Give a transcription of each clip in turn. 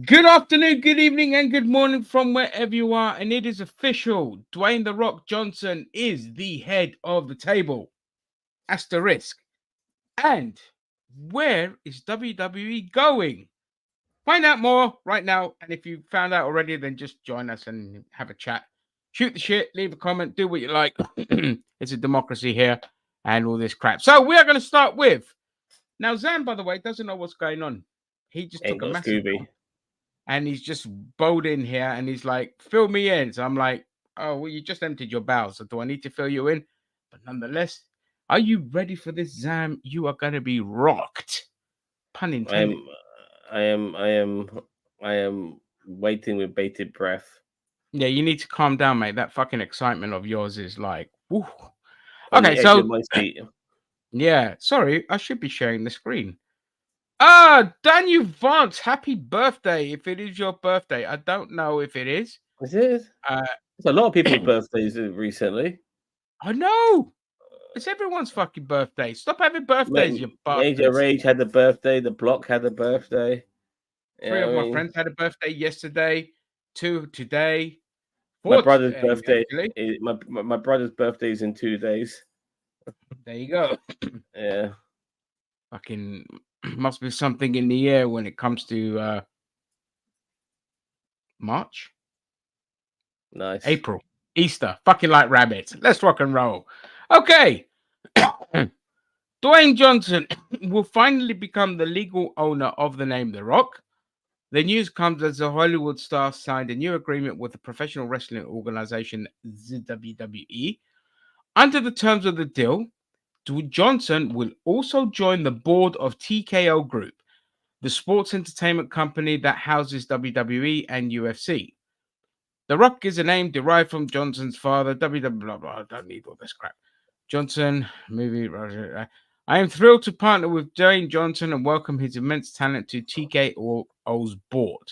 Good afternoon, good evening, and good morning from wherever you are. And it is official. Dwayne The Rock Johnson is the head of the table. Asterisk. And where is WWE going? Find out more right now. And if you found out already, then just join us and have a chat. Shoot the shit, leave a comment, do what you like. It's a democracy here and all this crap. So we are going to start with. Now, Zan, by the way, doesn't know what's going on. He just Ain't took a got massive Scooby. and he's just bowled in here and he's like, fill me in. So I'm like, oh, well, you just emptied your bowels. So do I need to fill you in? But nonetheless, are you ready for this, Zam? You are going to be rocked. Pun I intended. am, I am, I am, I am waiting with bated breath. Yeah, you need to calm down, mate. That fucking excitement of yours is like, woo. On Okay, the edge of so my seat. yeah, sorry, I should be sharing the screen. Ah, Daniel Vance, happy birthday. If it is your birthday, I don't know if it is. Is it? Uh, It's a lot of people's birthdays recently. I know. It's everyone's fucking birthday. Stop having birthdays, you Major bastards. Rage had a birthday. The Block had a birthday. Three Yeah, of I my mean, friends had a birthday yesterday, two today, my four brother's today, birthday. actually. My brother's birthday is in 2 days. There you go. Yeah, Fucking must be something in the air when it comes to March, nice. April, Easter. Fucking like rabbits. Let's rock and roll. Okay. Dwayne Johnson will finally become the legal owner of the name The Rock. The news comes as the Hollywood star signed a new agreement with the professional wrestling organization, the WWE. Under the terms of the deal, Johnson will also join the board of TKO Group, the sports entertainment company that houses WWE and UFC. The Rock is a name derived from Johnson's father, WWE. Blah, blah, I don't need all this crap. Johnson, movie. I am thrilled to partner with Dwayne Johnson and welcome his immense talent to TKO's board.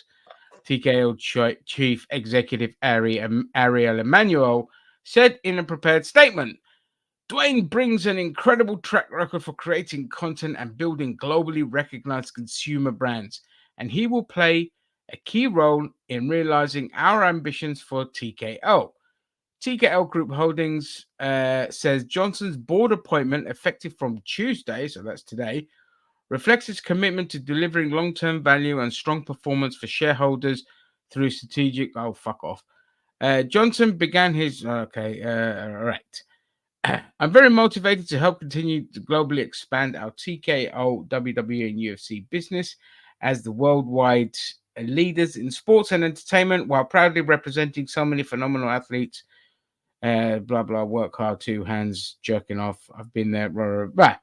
TKO Chief Executive Ariel Emanuel said in a prepared statement. Dwayne brings an incredible track record for creating content and building globally recognized consumer brands, and he will play a key role in realizing our ambitions for TKO. TKO Group Holdings says Johnson's board appointment, effective from Tuesday, so that's today, reflects its commitment to delivering long term value and strong performance for shareholders through strategic. Oh, fuck off. Johnson began his. Okay, all right. I'm very motivated to help continue to globally expand our TKO, WWE, and UFC business as the worldwide leaders in sports and entertainment while proudly representing so many phenomenal athletes. Blah, blah, work hard too, hands jerking off. I've been there. Blah, blah,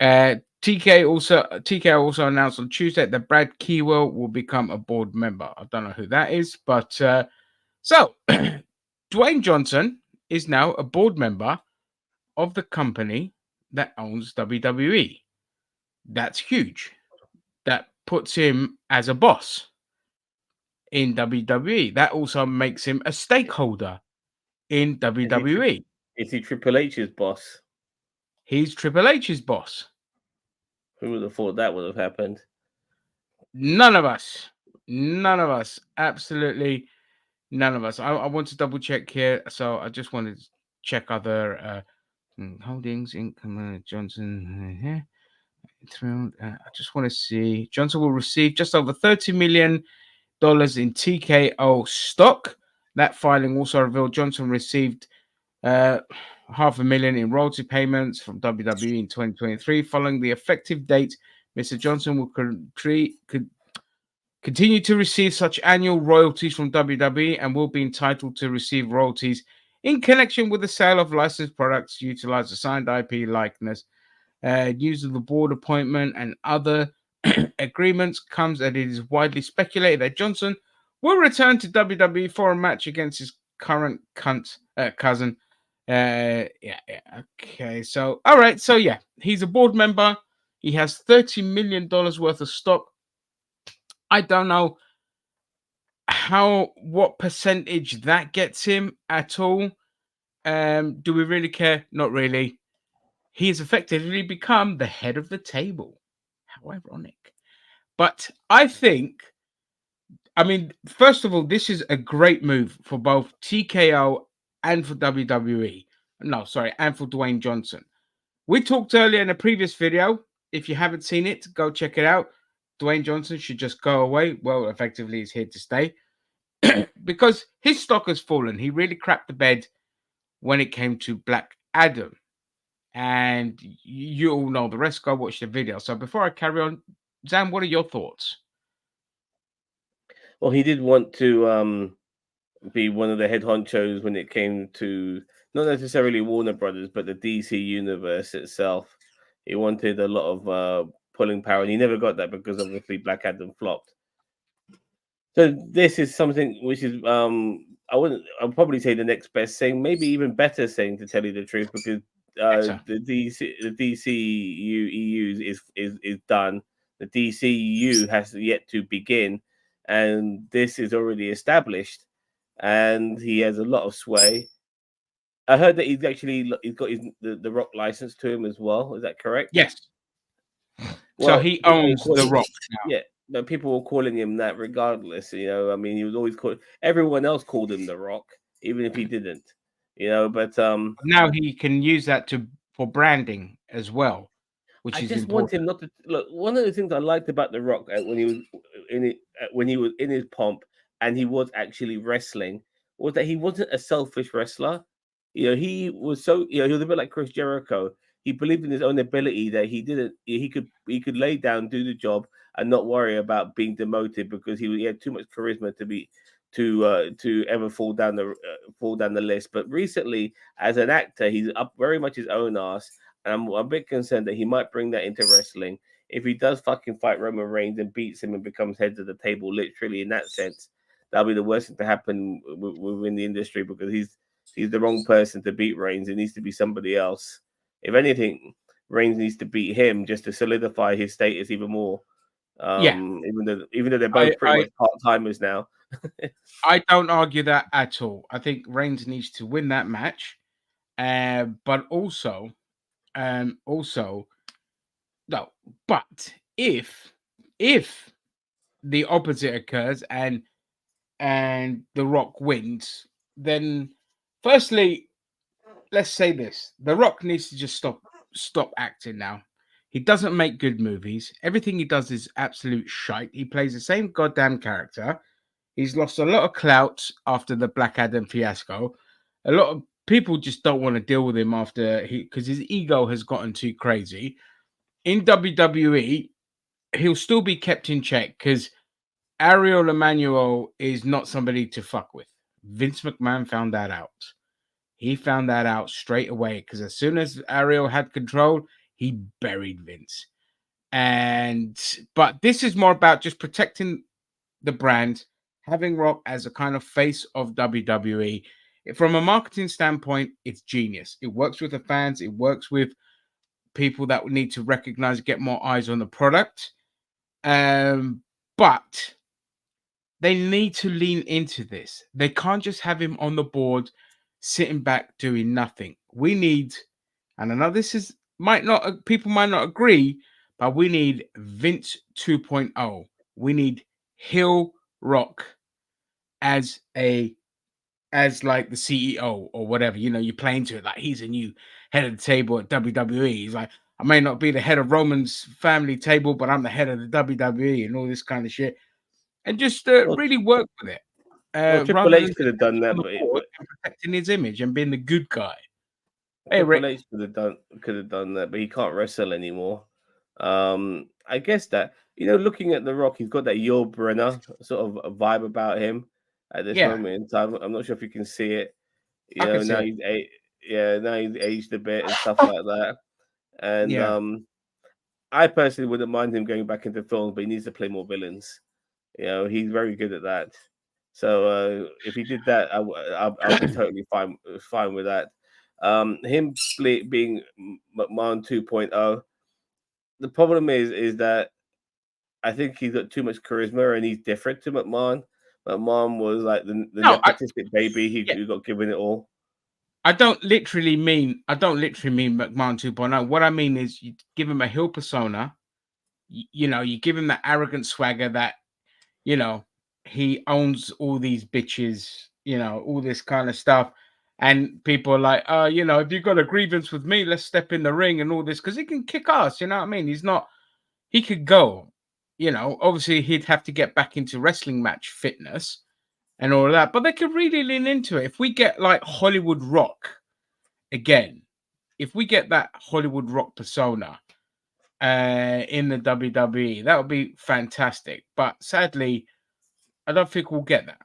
blah. TK also announced on Tuesday that Brad Keywell will become a board member. I don't know who that is, but so Dwayne Johnson is now a board member of the company that owns WWE. That's huge. That puts him as a boss in WWE. That also makes him a stakeholder in Is he tri- WWE. is he Triple H's boss? He's Triple H's boss. Who would have thought that would have happened? None of us. None of us. Absolutely none of us. I want to double check here. So I just wanted to check other holdings, income, Johnson. I just want to see. Johnson will receive just over $30 million in TKO stock. That filing also revealed Johnson received uh, half a million in royalty payments from WWE in 2023. Following the effective date, Mr. Johnson will could continue to receive such annual royalties from WWE and will be entitled to receive royalties in connection with the sale of licensed products, utilize assigned IP likeness, news of the board appointment, and other agreements comes that it is widely speculated that Johnson will return to WWE for a match against his current cousin. Okay. So, all right. So, yeah, he's a board member. He has $30 million worth of stock. I don't know what percentage that gets him at all. Do we really care? Not really. He has effectively become the head of the table. How ironic. But I think I mean, first of all, this is a great move for both TKO and for WWE. No, sorry, and for Dwayne Johnson. We talked earlier in a previous video. If you haven't seen it, go check it out. Dwayne Johnson should just go away. Well, effectively, he's here to stay because his stock has fallen. He really crapped the bed when it came to Black Adam. And you all know the rest. Go watch the video. So before I carry on, Zam, what are your thoughts? Well, he did want to be one of the head honchos when it came to not necessarily Warner Brothers, but the DC universe itself. He wanted a lot of pulling power, and he never got that because obviously Black Adam flopped. So this is something which is I'll probably say the next best thing, maybe even better thing, to tell you the truth, because Better. the DCU EU is done. The DCU has yet to begin, and this is already established, and he has a lot of sway. I heard that he's got the Rock license to him as well. Is that correct? Yes. So Well, he people will owns call The him, Rock now. yeah, but people were calling him that regardless. I mean, he was always called. Everyone else called him the Rock, even if he didn't. But Now he can use that for branding as well, which I is just want important. him not to look. One of the things I liked about the Rock when he was in it, when he was in his pomp and he was actually wrestling, was that he wasn't a selfish wrestler. He was so. He was a bit like Chris Jericho. He believed in his own ability that he didn't. He could lay down, do the job, and not worry about being demoted because he had too much charisma to ever fall down the list. But recently, as an actor, he's up very much his own ass, and I'm a bit concerned that he might bring that into wrestling. If he does fucking fight Roman Reigns and beats him and becomes head of the table, literally in that sense, that'll be the worst thing to happen within the industry because he's the wrong person to beat Reigns. It needs to be somebody else. If anything, Reigns needs to beat him just to solidify his status even more. Yeah, Even though they're I, both pretty I much part timers now. I don't argue that at all. I think Reigns needs to win that match, but also no. But if the opposite occurs and The Rock wins, then firstly, let's say this: The Rock needs to just stop acting now. He doesn't make good movies. Everything he does is absolute shite. He plays the same goddamn character. He's lost a lot of clout after the Black Adam fiasco. A lot of people just don't want to deal with him after because his ego has gotten too crazy. In WWE, he'll still be kept in check because Ariel Emanuel is not somebody to fuck with. Vince McMahon found that out. He found that out straight away because as soon as Ariel had control, he buried Vince. But this is more about just protecting the brand, having Rock as a kind of face of WWE. From a marketing standpoint, it's genius. It works with the fans, it works with people that need to recognize, get more eyes on the product. But they need to lean into this. They can't just have him on the board, sitting back doing nothing. We need, and I know this is might not people might not agree, but we need Vince 2.0. We need Hill Rock as like the CEO or whatever. You're playing to it like he's a new head of the table at WWE. He's like, I may not be the head of Roman's family table, but I'm the head of the WWE and all this kind of shit. And just Well, really work with it Triple rather H than could just have done on that, the but board and protecting his image and being the good guy. Hey, Triple Rick. H could have done that, but he can't wrestle anymore. I guess that looking at The Rock, he's got that Yul Brynner sort of a vibe about him at this Yeah, moment in time. I'm not sure if you can see it. I can see Now it. now he's aged a bit and stuff like that. And Yeah. I personally wouldn't mind him going back into films, but he needs to play more villains. He's very good at that. So if he did that, I'll be totally fine with that. Him being McMahon 2.0. The problem is that I think he's got too much charisma and he's different to McMahon. McMahon was like the No, nepotistic baby yeah, who got given it all. I don't literally mean McMahon 2.0. What I mean is you give him a heel persona. You give him that arrogant swagger that you know. he owns all these bitches, all this kind of stuff. And people are like, if you've got a grievance with me, let's step in the ring and all this, because he can kick ass, you know what I mean? He could go, obviously he'd have to get back into wrestling match fitness and all of that, but they could really lean into it. If we get like Hollywood Rock again, if we get that Hollywood Rock persona in the WWE, that would be fantastic. But sadly, I don't think we'll get that.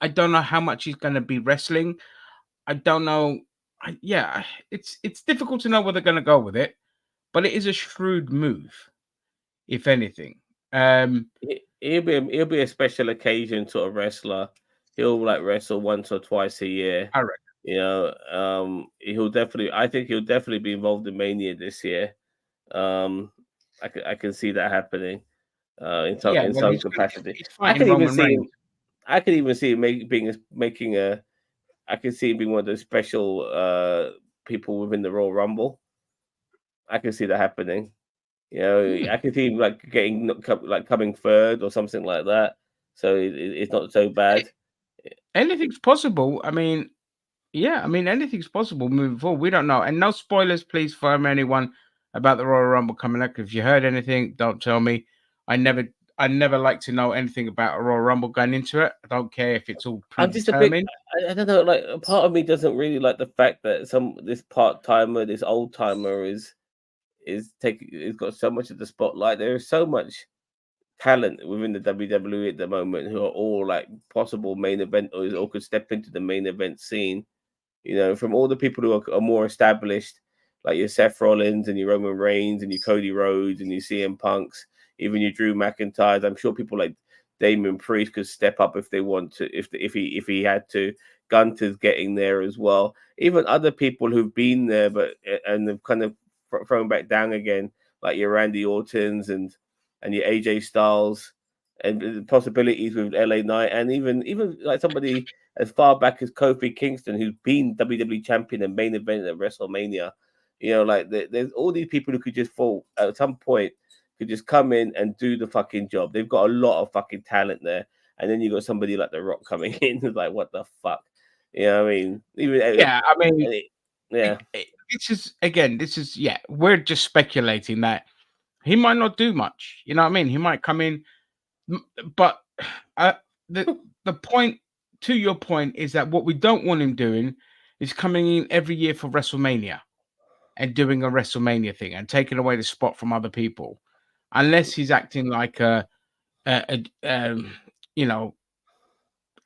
I don't know how much he's going to be wrestling. I don't know. It's difficult to know where they're going to go with it, but it is a shrewd move, if anything. He'll be a special occasion sort of wrestler. He'll like wrestle once or twice a year. I reckon. He'll definitely. I think he'll definitely be involved in Mania this year. I can see that happening. In some capacity. He's fighting Roman Reigns. I could even see him making a. I could see him being one of those special people within the Royal Rumble. I can see that happening. I can see him like coming third or something like that. So it's not so bad. Anything's possible. I mean, anything's possible moving forward. We don't know. And no spoilers, please, from anyone about the Royal Rumble coming up. If you heard anything, don't tell me. I never like to know anything about a Royal Rumble going into it. I don't care if it's all predetermined. I don't know. Like, a part of me doesn't really like the fact that this part timer, this old timer, is got so much of the spotlight. There is so much talent within the WWE at the moment who are all like possible main event or could step into the main event scene. From all the people who are more established, like your Seth Rollins and your Roman Reigns and your Cody Rhodes and your CM Punks, even your Drew McIntyre. I'm sure people like Damien Priest could step up if they want to, if he had to. Gunter's getting there as well. Even other people who've been there and have kind of thrown back down again, like your Randy Ortons and your AJ Styles, and the possibilities with LA Knight, and even like somebody as far back as Kofi Kingston, who's been WWE champion and main event at WrestleMania. Like there's all these people who could just fall at some point, could just come in and do the fucking job. They've got a lot of fucking talent there. And then you got somebody like The Rock coming in who's like, what the fuck? I mean? We're just speculating that he might not do much. You know what I mean? He might come in, but the point, to your point, is that what we don't want him doing is coming in every year for WrestleMania and doing a WrestleMania thing and taking away the spot from other people, unless he's acting like a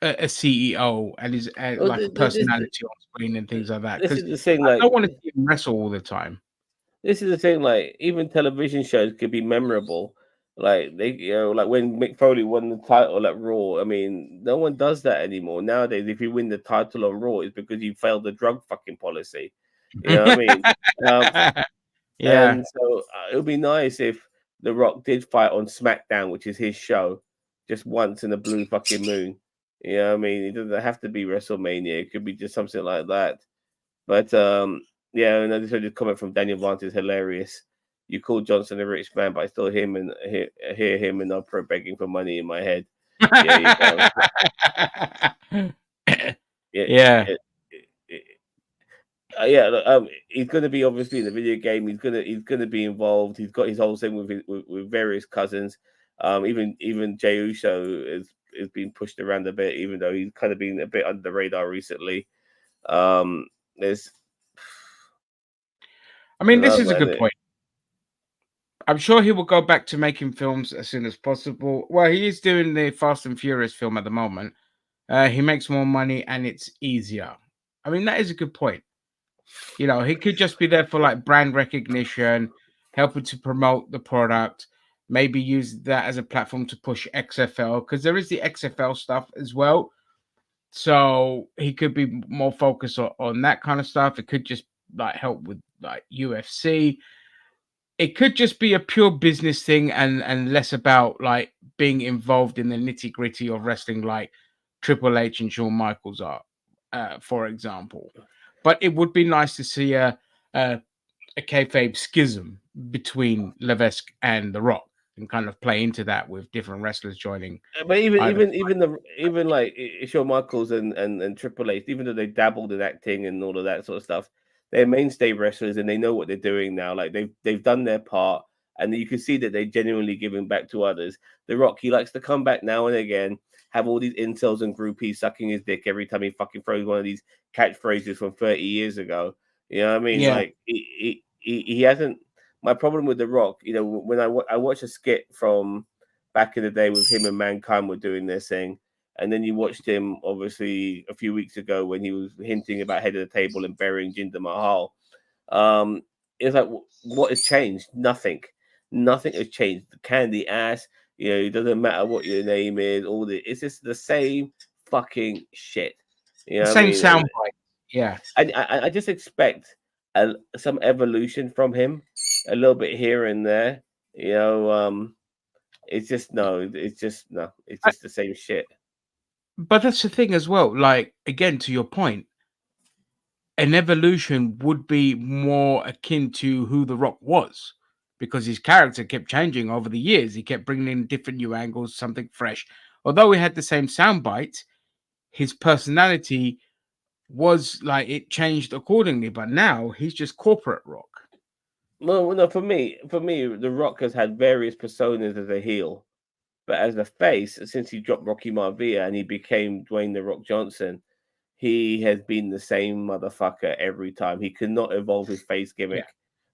CEO and is like a personality on screen and things like that. This is the thing. I don't want to see him wrestle all the time. This is the thing. Like, even television shows could be memorable. Like like when Mick Foley won the title at Raw. I mean, no one does that anymore nowadays. If you win the title on Raw, it's because you failed the drug fucking policy. You know what I mean? Yeah. And so it would be nice if The Rock did fight on SmackDown, which is his show, just once in a blue fucking moon. You know what I mean? It doesn't have to be WrestleMania. It could be just something like that. But and I just heard this comment from Daniel Vance is hilarious. You call Johnson a rich man, but I still hear him and Oprah begging for money in my head. He's going to be obviously in the video game. He's going to be involved. He's got his whole thing with various cousins. Even Jey Uso is being pushed around a bit, even though he's kind of been a bit under the radar recently. This is a good point. I'm sure he will go back to making films as soon as possible. Well, he is doing the Fast and Furious film at the moment. He makes more money and it's easier. I mean, that is a good point. He could just be there for like brand recognition, helping to promote the product, maybe use that as a platform to push XFL, because there is the XFL stuff as well. So he could be more focused on that kind of stuff. It could just like help with like UFC. It could just be a pure business thing and less about like being involved in the nitty gritty of wrestling, like Triple H and Shawn Michaels are, for example. But it would be nice to see a kayfabe schism between Levesque and The Rock. and kind of play into that with different wrestlers joining. But Either even like Shawn Michaels and Triple H, even though they dabbled in acting and all of that sort of stuff, they're mainstay wrestlers and they know what they're doing now. Like they've done their part, and you can see that they're genuinely giving back to others. The Rock, he likes to come back now and again, have all these incels and groupies sucking his dick every time he fucking throws one of these catchphrases from 30 years ago. You know what I mean? yeah, Like he hasn't. My problem with The Rock, you know, when I watch a skit from back in the day with him and Mankind were doing their thing. And then you watched him, obviously, a few weeks ago when he was hinting about head of the table and burying Jinder Mahal. Um, it's like, what has changed? Nothing. Nothing has changed. The candy ass, you know, it doesn't matter what your name is, all the, it's just the same fucking shit. You the know what I same mean? And soundbite. Yeah, I just expect some evolution from him, a little bit here and there. You know, it's just no. It's just no. It's I, just the same shit. but that's the thing as well. Like again, to your point, an evolution would be more akin to who The Rock was, because his character kept changing over the years. He kept bringing in different new angles, something fresh. Although he had the same sound bites, his personality was like it changed accordingly. But now he's just corporate Rock. Well, no, for me, The Rock has had various personas as a heel, but as a face, since he dropped Rocky Maivia and he became Dwayne The Rock Johnson, he has been the same motherfucker every time. He could not evolve his face Yeah, gimmick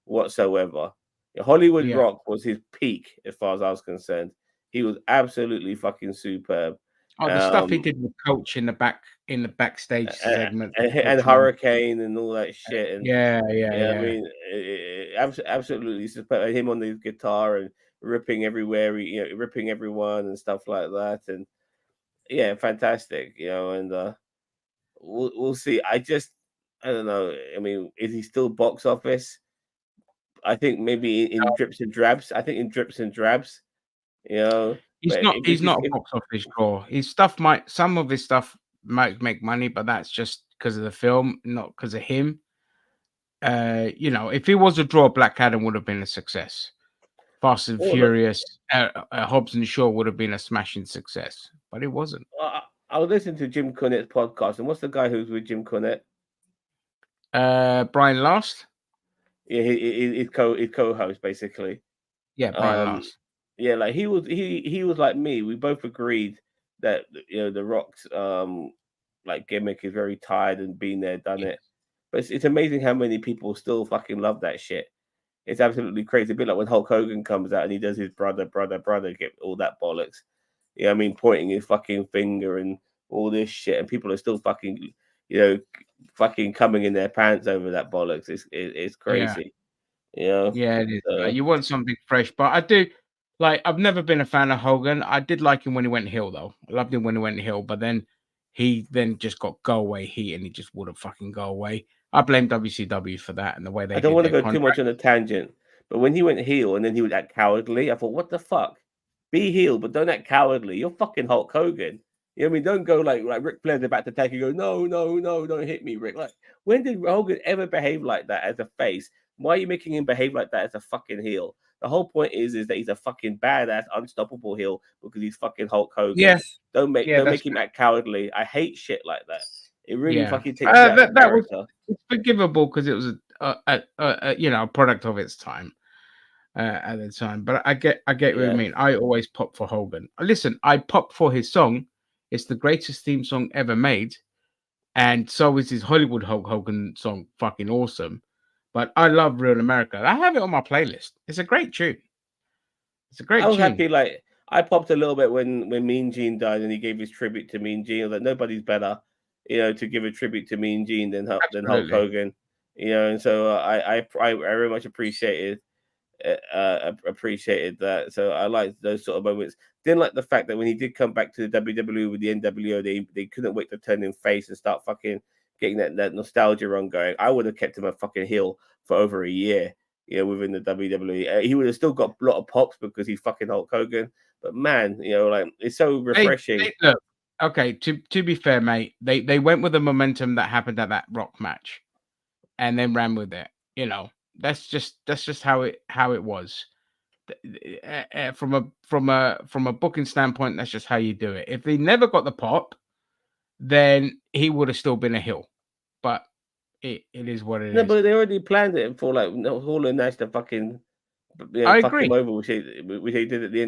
whatsoever. Hollywood yeah. Rock was his peak, as far as I was concerned. He was absolutely fucking superb. Oh, the stuff he Um, did with Coach in the backstage segment with and Coach and Hurricane and all that shit, and yeah, yeah, yeah, I yeah. mean, absolutely superb. Him on the guitar and ripping everywhere, you know, ripping everyone and stuff like that, and yeah, fantastic, you know, and we'll see. I don't know. I mean, is he still box office? I think maybe in drips and drabs. I think in drips and drabs, you know. But He's not a if box office draw. His stuff might some of his stuff might make money, but that's just because of the film, not because of him. You know, if it was a draw, Black Adam would have been a success. Fast and well, Furious, Hobbs and Shaw would have been a smashing success, but it wasn't. I was listening to Jim Cornette's podcast, and what's the guy who's with Jim Cornette? Brian Last, Yeah, his co-host basically. yeah, Brian Um, Last. yeah, like he was like me. We both agreed that you know the Rock's like gimmick is very tired and been there, done Yeah, it. But it's amazing how many people still fucking love that shit. It's absolutely crazy. A bit like when Hulk Hogan comes out and he does his brother, get all that bollocks. Yeah, I mean, pointing his fucking finger and all this shit, and people are still fucking, you know, fucking coming in their pants over that bollocks. It's yeah. crazy, you know. Yeah, it is. So, You want something fresh, but I do like. I've never been a fan of Hogan. I did like him when he went heel, though. I loved him when he went heel, but then he then just got go away heat, and he just wouldn't fucking go away. I blame WCW for that and the way I they don't did want to their go too much contract. on a tangent, but when he went heel and then he would act cowardly, I thought, what the fuck? Be heel, but don't act cowardly. You're fucking Hulk Hogan. You know what I mean? Don't go like Ric Flair's about to attack you. Go, no, no, no, don't hit me, Rick. Like, when did Hogan ever behave like that as a face? Why are you making him behave like that as a fucking heel? The whole point is that he's a fucking badass, unstoppable heel because he's fucking Hulk Hogan. Yeah, yeah, Don't that's make him act cowardly. I hate shit like that. It really yeah. fucking takes you out of That was character. it's forgivable because it was you know, a product of its time at the time. But I get what you Yeah. mean. I always pop for Hogan. Listen, I pop for his song. It's the greatest theme song ever made. And so is his Hollywood Hulk Hogan song fucking awesome. But I love Real America. I have it on my playlist. It's a great tune. It's a I great was tune. happy. Like I popped a little bit when Mean Gene died, and he gave his tribute to Mean Gene. I was like, nobody's better, you know, to give a tribute to Mean Gene than Hulk Absolutely. Hogan, you know. And so I very much appreciated that. So I liked those sort of moments. Didn't like the fact that when he did come back to the WWE with the NWO, they couldn't wait to turn him face and start fucking getting that nostalgia run going. I would have kept him a fucking heel for over a year, you know, within the WWE. He would have still got a lot of pops because he's fucking Hulk Hogan. But man, you know, like it's so refreshing. Look, okay, to be fair, mate, they went with the momentum that happened at that Rock match and then ran with it. You know, that's just how it was. From a booking standpoint, that's just how you do it. If he never got the pop, then he would have still been a heel. But it is what it No, is. but they already planned it for like Hall and Nash to fucking I fuck him agree. over, which they did at the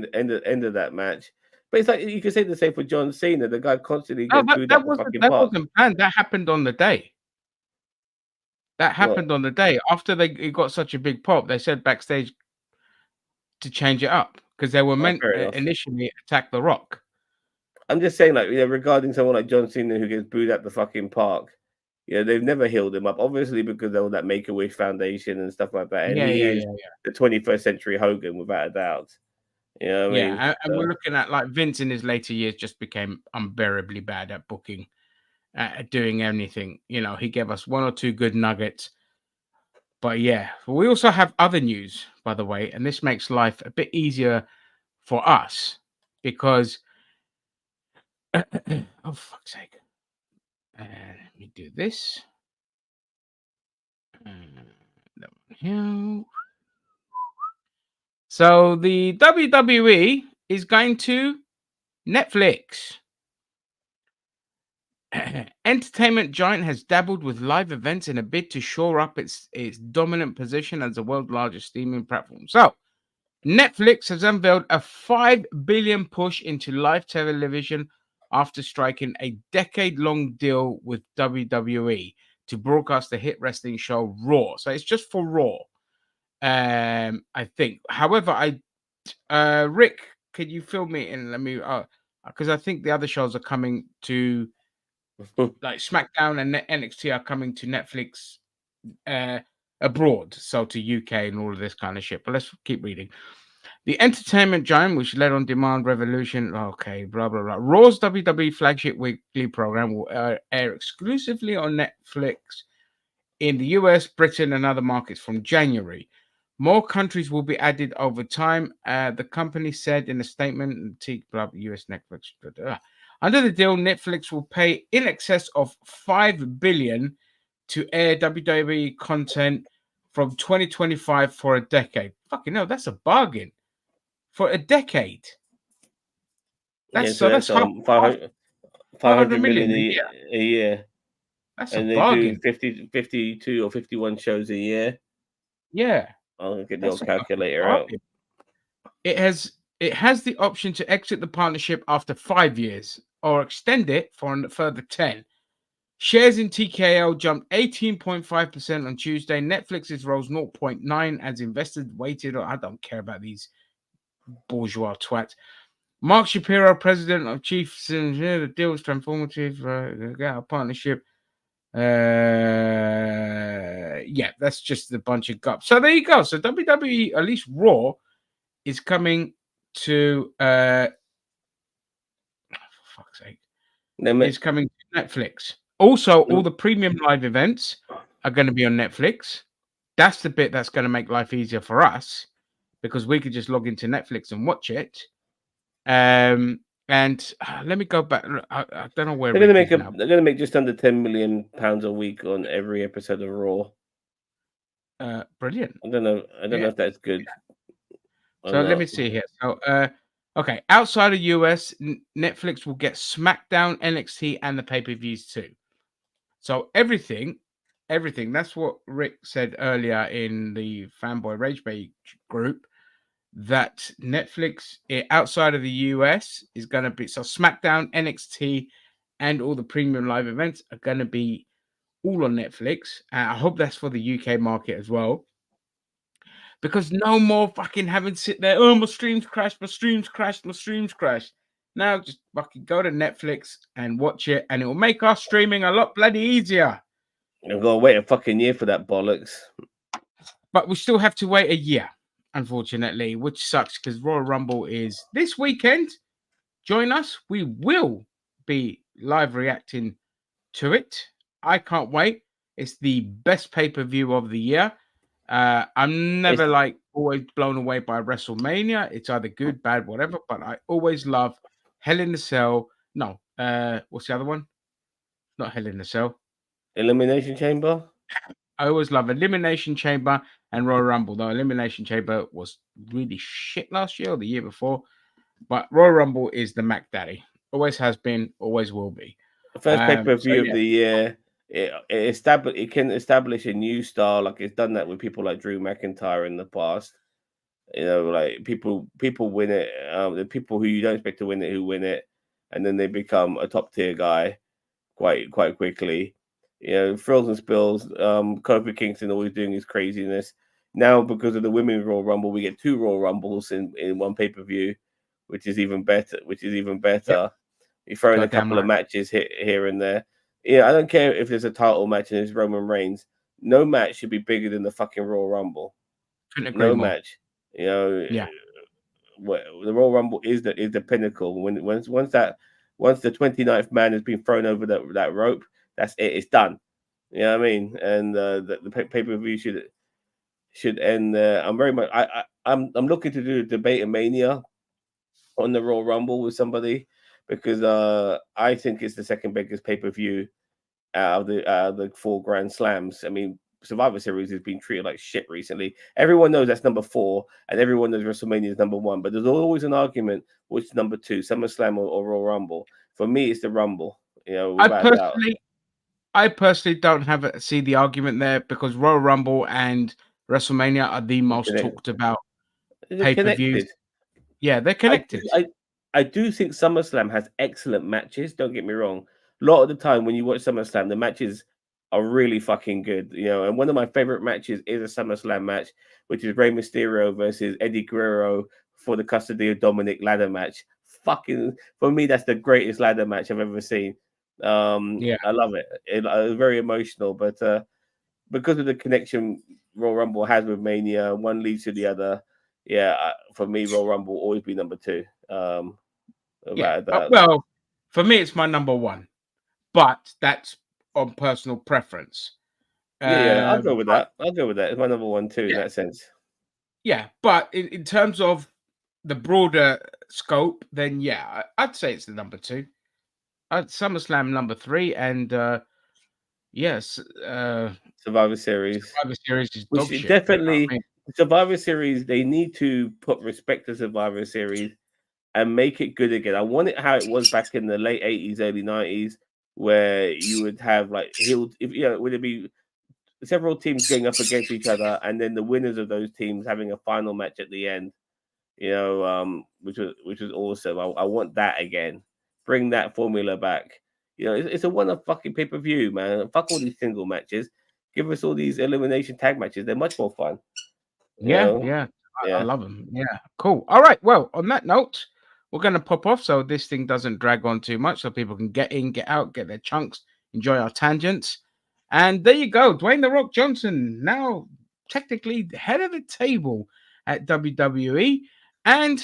end of that match. But it's like you could say the same for John Cena. The guy constantly No, gets booed at the fucking that park. wasn't planned. That happened on the day. That What? happened on the day after it got such a big pop. They said backstage to change it up because they were Oh, meant fair enough. initially attack The Rock. I'm just saying, like, regarding someone like John Cena who gets booed at the fucking park, they've never healed him up, obviously because of all that Make a Wish Foundation and stuff like that. And Yeah, he yeah, is yeah, yeah. the 21st century Hogan without a doubt. You know what I mean? Yeah, and we're looking at like Vince in his later years just became unbearably bad at booking, at doing anything. He gave us one or two good nuggets. But yeah, we also have other news, by the way, and this makes life a bit easier for us because, oh, fuck's sake. Let me do this. That one here. So the WWE is going to Netflix. Entertainment giant has dabbled with live events in a bid to shore up its dominant position as the world's largest streaming platform. So, Netflix has unveiled a $5 billion push into live television after striking a decade-long deal with WWE to broadcast the hit wrestling show Raw. So it's just for Raw, I think. However, Rick, could you fill me in? Let me, because I think the other shows are coming to, like SmackDown and NXT are coming to Netflix abroad, so to UK and all of this kind of shit. But let's keep reading. The entertainment giant, which led on Demand Revolution, okay, blah blah blah. Raw's WWE flagship weekly program will air exclusively on Netflix in the US, Britain, and other markets from January. More countries will be added over time. The company said in a statement, US Netflix. Under the deal, Netflix will pay in excess of $5 billion to air WWE content from 2025 for a decade. Fucking hell, that's a bargain. For a decade. That's so that's half 500 million million a year. a year. That's a And they do bargain. 52 or 51 shows a year. Yeah. I'll get the That's old a fucking calculator out. bargain. It has the option to exit the partnership after 5 years or extend it for a further 10. Shares in TKO jumped 18.5% on Tuesday. Netflix's rose 0.9 as investors waited. I don't care about these bourgeois twats. Mark Shapiro, president of Chiefs, the deal was transformative. A partnership. Yeah, that's just a bunch of gup. So there you go. So WWE, at least Raw, is coming to for fuck's sake, is coming to Netflix. Also, all the premium live events are going to be on Netflix. That's the bit that's going to make life easier for us because we could just log into Netflix and watch it. And let me go back. I don't know where They're gonna Rick make is now. they're gonna make just under £10 million a week on every episode of Raw. Brilliant. I don't know if that's good. So let me see here. So okay, outside of US, Netflix will get SmackDown, NXT, and the pay-per-views too. So everything. That's what Rick said earlier in the Fanboy Rage Bait group, that Netflix outside of the US is going to be, so SmackDown, NXT, and all the premium live events are going to be all on Netflix. I hope that's for the UK market as well. Because no more fucking having to sit there, oh, my streams crashed. Now just fucking go to Netflix and watch it, and it will make our streaming a lot bloody easier. I'm gonna wait a fucking year for that bollocks. But we still have to wait a year, unfortunately, which sucks because Royal Rumble is this weekend. Join us. We will be live reacting to it. I can't wait. It's the best pay-per-view of the year. I'm never always blown away by WrestleMania. It's either good, bad, whatever, but I always love Hell in a Cell. No, what's the other one? Not Hell in a Cell. Elimination Chamber. I always love Elimination Chamber and Royal Rumble. The Elimination Chamber was really shit last year or the year before, but Royal Rumble is the Mac Daddy. Always has been, always will be. The first pay per So view of yeah, the year. It can establish a new star, like it's done that with people like Drew McIntyre in the past. You know, like people win it. The people who you don't expect to win it who win it, and then they become a top tier guy quite quickly. You know, frills and spills. Kofi Kingston always doing his craziness. Now, because of the Women's Royal Rumble, we get 2 Royal Rumbles in one pay per view, which is even better. yep, You throw in a goddamn couple of right. matches here and there. Yeah, I don't care if there's a title match and it's Roman Reigns. No match should be bigger than the fucking Royal Rumble. Couldn't agree No more. match. You know, Yeah, the Royal Rumble is the pinnacle. Once the 29th man has been thrown over that rope, that's it. It's done. You know what I mean? And the pay per view should end there. I'm very much. I'm looking to do a debate mania on the Royal Rumble with somebody because I think it's the second biggest pay per view out of the 4 Grand Slams. I mean, Survivor Series has been treated like shit recently. Everyone knows that's number 4, and everyone knows WrestleMania is number 1. But there's always an argument which is number 2, SummerSlam or Royal Rumble. For me, it's the Rumble. You know, I without a doubt. personally, I personally don't see the argument there because Royal Rumble and WrestleMania are the most talked about They're pay per views. connected. Yeah, they're I do, connected. I, I do think SummerSlam has excellent matches. Don't get me wrong. A lot of the time when you watch SummerSlam, the matches are really fucking good. You know, and one of my favorite matches is a SummerSlam match, which is Rey Mysterio versus Eddie Guerrero for the custody of Dominic ladder match. Fucking for me, that's the greatest ladder match I've ever seen. Yeah, I love it. It was very emotional, but because of the connection Royal Rumble has with Mania, one leads to the other. Yeah, for me, Royal Rumble will always be number 2. yeah. Without a doubt. Well, for me, it's my number 1, but that's on personal preference. Yeah, I'll go with But that. I'll go with that. It's my number 1 too in yeah, that sense. yeah. But in terms of the broader scope, then yeah, I'd say it's the number 2. SummerSlam number 3, and yes, Survivor Series, Survivor Series is which dog is shit. You know what I definitely mean? Survivor Series. They need to put respect to Survivor Series and make it good again. I want it how it was back in the late 80s, early 90s, where you would have like if you know, would it be several teams going up against each other, and then the winners of those teams having a final match at the end. You know, which was awesome. I want that again. Bring that formula back. You know, it's a one-off fucking pay per view, man. Fuck all these single matches. Give us all these elimination tag matches. They're much more fun. You Yeah, know, yeah. I yeah. love them. Yeah, cool. All right. Well, on that note, we're going to pop off so this thing doesn't drag on too much so people can get in, get out, get their chunks, enjoy our tangents. And there you go. Dwayne The Rock Johnson, now technically the head of the table at WWE. And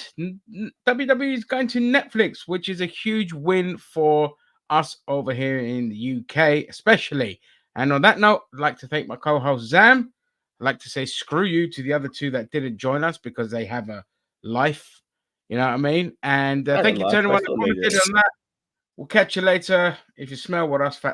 WWE is going to Netflix, which is a huge win for us over here in the UK, especially. And on that note, I'd like to thank my co host, Zam. I'd like to say screw you to the other 2 that didn't join us because they have a life. You know what I mean? And I thank don't you know. to I anyone that still need it. commented on that. We'll catch you later. If you smell what us fat